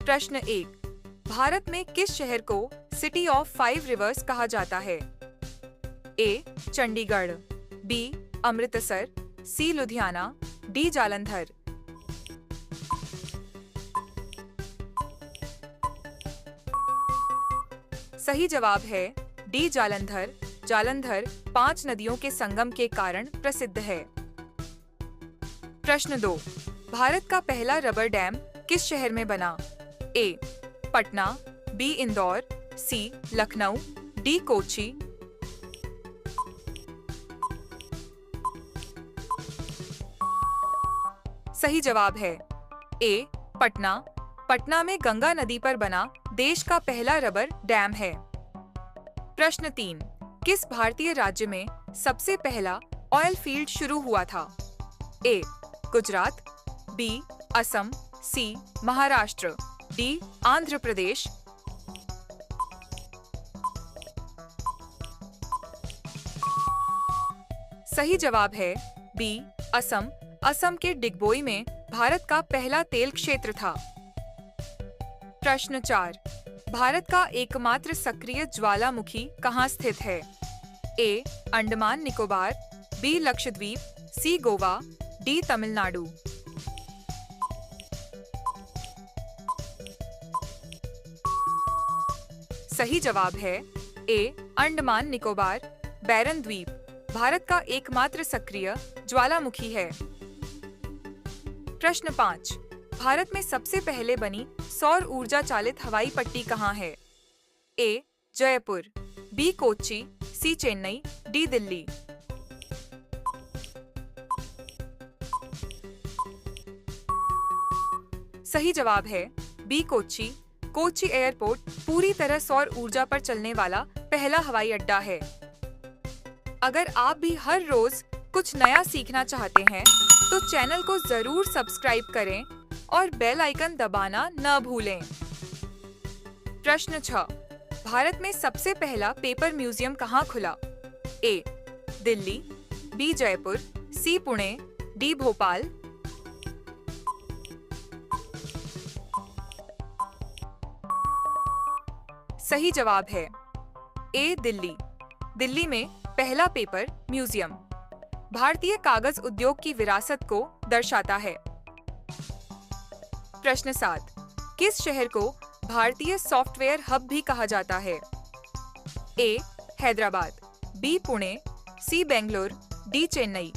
प्रश्न 1। भारत में किस शहर को सिटी ऑफ 5 रिवर्स कहा जाता है? ए. चंडीगढ़, बी. अमृतसर, सी. लुधियाना, डी. जालंधर। सही जवाब है डी. जालंधर। जालंधर 5 नदियों के संगम के कारण प्रसिद्ध है। प्रश्न 2। भारत का पहला रबर डैम किस शहर में बना? ए. पटना, बी. इंदौर, सी. लखनऊ, डी. कोच्चि। सही जवाब है ए. पटना। पटना में गंगा नदी पर बना देश का पहला रबर डैम है। प्रश्न 3। किस भारतीय राज्य में सबसे पहला ऑयल फील्ड शुरू हुआ था? ए. गुजरात, बी. असम, सी. महाराष्ट्र, डी. आंध्र प्रदेश। सही जवाब है बी. असम। असम के डिगबोई में भारत का पहला तेल क्षेत्र था। प्रश्न 4। भारत का एकमात्र सक्रिय ज्वालामुखी कहाँ स्थित है? ए. अंडमान निकोबार, बी. लक्षद्वीप, सी. गोवा, डी. तमिलनाडु। सही जवाब है ए. अंडमान निकोबार। बैरन द्वीप भारत का एकमात्र सक्रिय ज्वालामुखी है। प्रश्न 5। भारत में सबसे पहले बनी सौर ऊर्जा चालित हवाई पट्टी कहाँ है? ए. जयपुर, बी. कोच्चि, सी. चेन्नई, डी. दिल्ली। सही जवाब है बी. कोच्चि। कोच्चि एयरपोर्ट पूरी तरह सौर ऊर्जा पर चलने वाला पहला हवाई अड्डा है। अगर आप भी हर रोज कुछ नया सीखना चाहते हैं तो चैनल को जरूर सब्सक्राइब करें और बेल आइकन दबाना न भूलें। प्रश्न 6। भारत में सबसे पहला पेपर म्यूजियम कहाँ खुला? ए. दिल्ली, बी. जयपुर, सी. पुणे, डी. भोपाल। सही जवाब है ए. दिल्ली। दिल्ली में पहला पेपर म्यूजियम भारतीय कागज उद्योग की विरासत को दर्शाता है। प्रश्न 7। किस शहर को भारतीय सॉफ्टवेयर हब भी कहा जाता है? ए. हैदराबाद, बी. पुणे, सी. बेंगलुरु, डी. चेन्नई।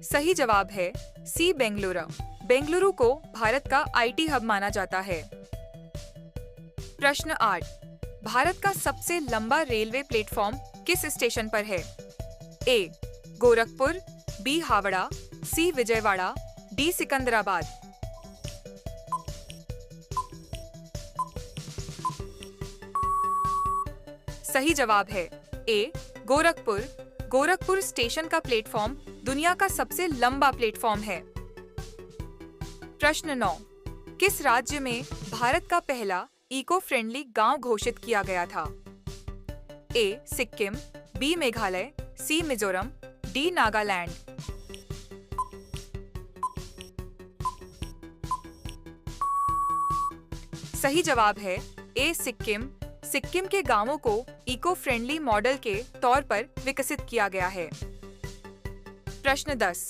सही जवाब है सी. बेंगलुरु। बेंगलुरु को भारत का आईटी हब माना जाता है। प्रश्न 8। भारत का सबसे लंबा रेलवे प्लेटफॉर्म किस स्टेशन पर है? ए. गोरखपुर, बी. हावड़ा, सी. विजयवाड़ा, डी. सिकंदराबाद। सही जवाब है ए. गोरखपुर। गोरखपुर स्टेशन का प्लेटफॉर्म दुनिया का सबसे लंबा प्लेटफॉर्म है। प्रश्न 9। किस राज्य में भारत का पहला इको फ्रेंडली गांव घोषित किया गया था? ए. सिक्किम, बी. मेघालय, सी. मिजोरम, डी. नागालैंड। सही जवाब है ए. सिक्किम। सिक्किम के गांवों को इको फ्रेंडली मॉडल के तौर पर विकसित किया गया है। प्रश्न 10।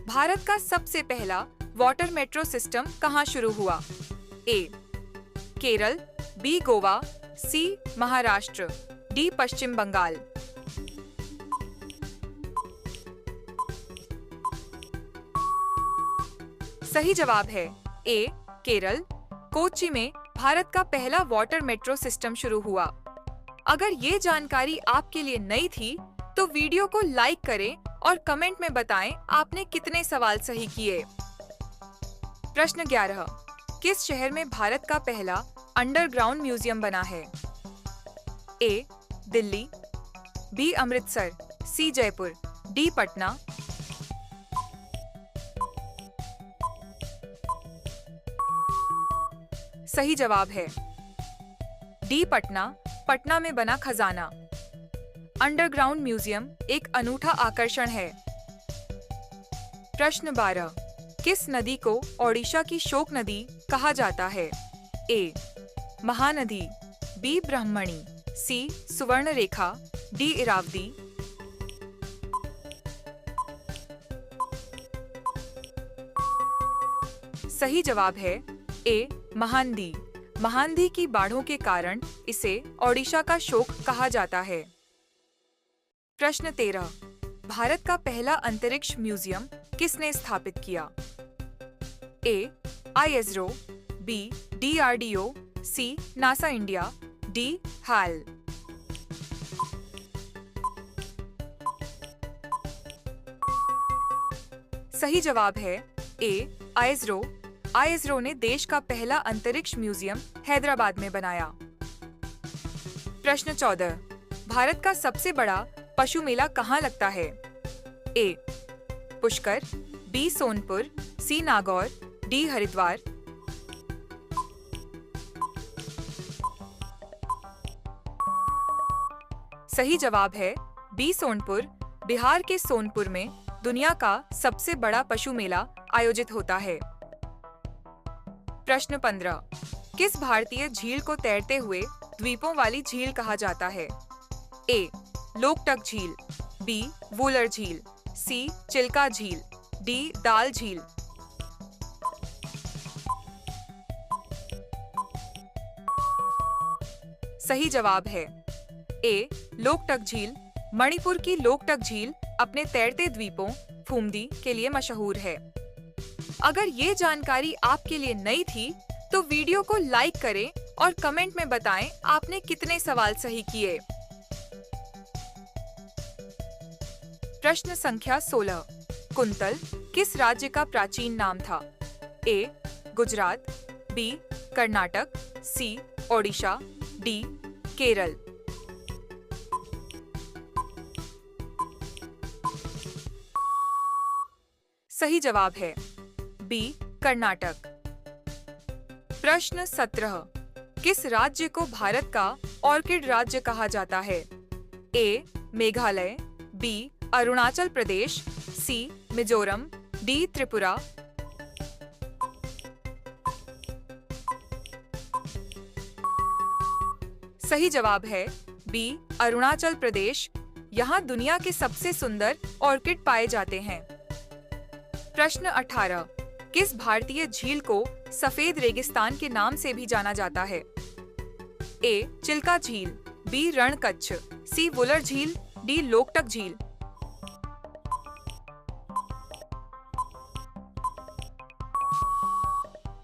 भारत का सबसे पहला वाटर मेट्रो सिस्टम कहां शुरू हुआ? ए. केरल, बी. गोवा, सी. महाराष्ट्र, डी. पश्चिम बंगाल। सही जवाब है ए. केरल। कोच्चि में भारत का पहला वाटर मेट्रो सिस्टम शुरू हुआ। अगर ये जानकारी आपके लिए नई थी तो वीडियो को लाइक करें और कमेंट में बताएं आपने कितने सवाल सही किए। प्रश्न 11। किस शहर में भारत का पहला अंडरग्राउंड म्यूजियम बना है? ए. दिल्ली, बी. अमृतसर, सी. जयपुर, डी. पटना। सही जवाब है डी. पटना। पटना में बना खजाना। अंडरग्राउंड म्यूजियम एक अनूठा आकर्षण है। प्रश्न 12। किस नदी को ओडिशा की शोक नदी कहा जाता है? ए. महानदी, बी. ब्रह्मणी, सी. सुवर्णरेखा, डी. इरावदी। सही जवाब है ए. महानदी। महानदी की बाढ़ों के कारण इसे ओडिशा का शोक कहा जाता है। प्रश्न 13। भारत का पहला अंतरिक्ष म्यूजियम किसने स्थापित किया? A. ISRO, B. DRDO, C. NASA India, D. HAL। सही जवाब है ए. ISRO। ISRO ने देश का पहला अंतरिक्ष म्यूजियम हैदराबाद में बनाया। प्रश्न 14। भारत का सबसे बड़ा पशु मेला कहाँ लगता है? ए. पुष्कर, बी. सोनपुर, सी. नागौर, डी. हरिद्वार। सही जवाब है बी. सोनपुर। बिहार के सोनपुर में दुनिया का सबसे बड़ा पशु मेला आयोजित होता है। प्रश्न 15। किस भारतीय झील को तैरते हुए द्वीपों वाली झील कहा जाता है? ए. लोकटक झील, बी. वूलर झील, सी. चिल्का झील, डी. दाल झील। सही जवाब है ए. लोकटक झील। मणिपुर की लोकटक झील अपने तैरते द्वीपों फूमदी के लिए मशहूर है। अगर ये जानकारी आपके लिए नई थी तो वीडियो को लाइक करें और कमेंट में बताएं आपने कितने सवाल सही किए। प्रश्न संख्या 16। कुंतल किस राज्य का प्राचीन नाम था? ए. गुजरात, बी. कर्नाटक, सी. ओडिशा, डी. केरल। सही जवाब है बी. कर्नाटक। प्रश्न 17। किस राज्य को भारत का ऑर्किड राज्य कहा जाता है? ए. मेघालय, बी. अरुणाचल प्रदेश, सी. मिजोरम, डी. त्रिपुरा। सही जवाब है बी. अरुणाचल प्रदेश। यहाँ दुनिया के सबसे सुंदर ऑर्किड पाए जाते हैं। प्रश्न 18। किस भारतीय झील को सफेद रेगिस्तान के नाम से भी जाना जाता है? ए. चिल्का झील, बी. रणकच्छ, सी. वुलर झील, डी. लोकटक झील।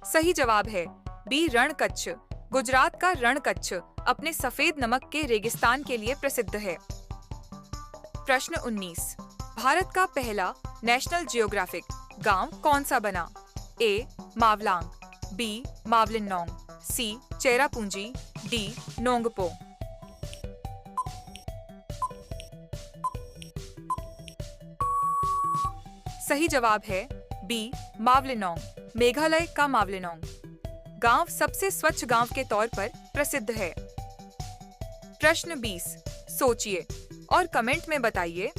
सही जवाब है बी. रणकच्छ। गुजरात का रणकच्छ अपने सफेद नमक के रेगिस्तान के लिए प्रसिद्ध है। प्रश्न 19। भारत का पहला नेशनल जियोग्राफिक गांव कौन सा बना? ए. मावलांग, बी. मावलिनोंग, सी. चेरापूंजी, डी. नोंगपो। सही जवाब है बी. मावलिनोंग, मेघालय का मावलिनोंग। गांव सबसे स्वच्छ गांव के तौर पर प्रसिद्ध है। प्रश्न 20। सोचिए और कमेंट में बताइए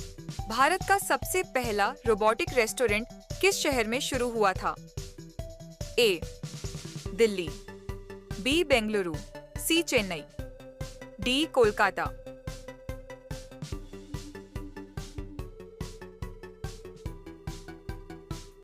भारत का सबसे पहला रोबोटिक रेस्टोरेंट किस शहर में शुरू हुआ था? ए. दिल्ली, बी. बेंगलुरु, सी. चेन्नई, डी. कोलकाता।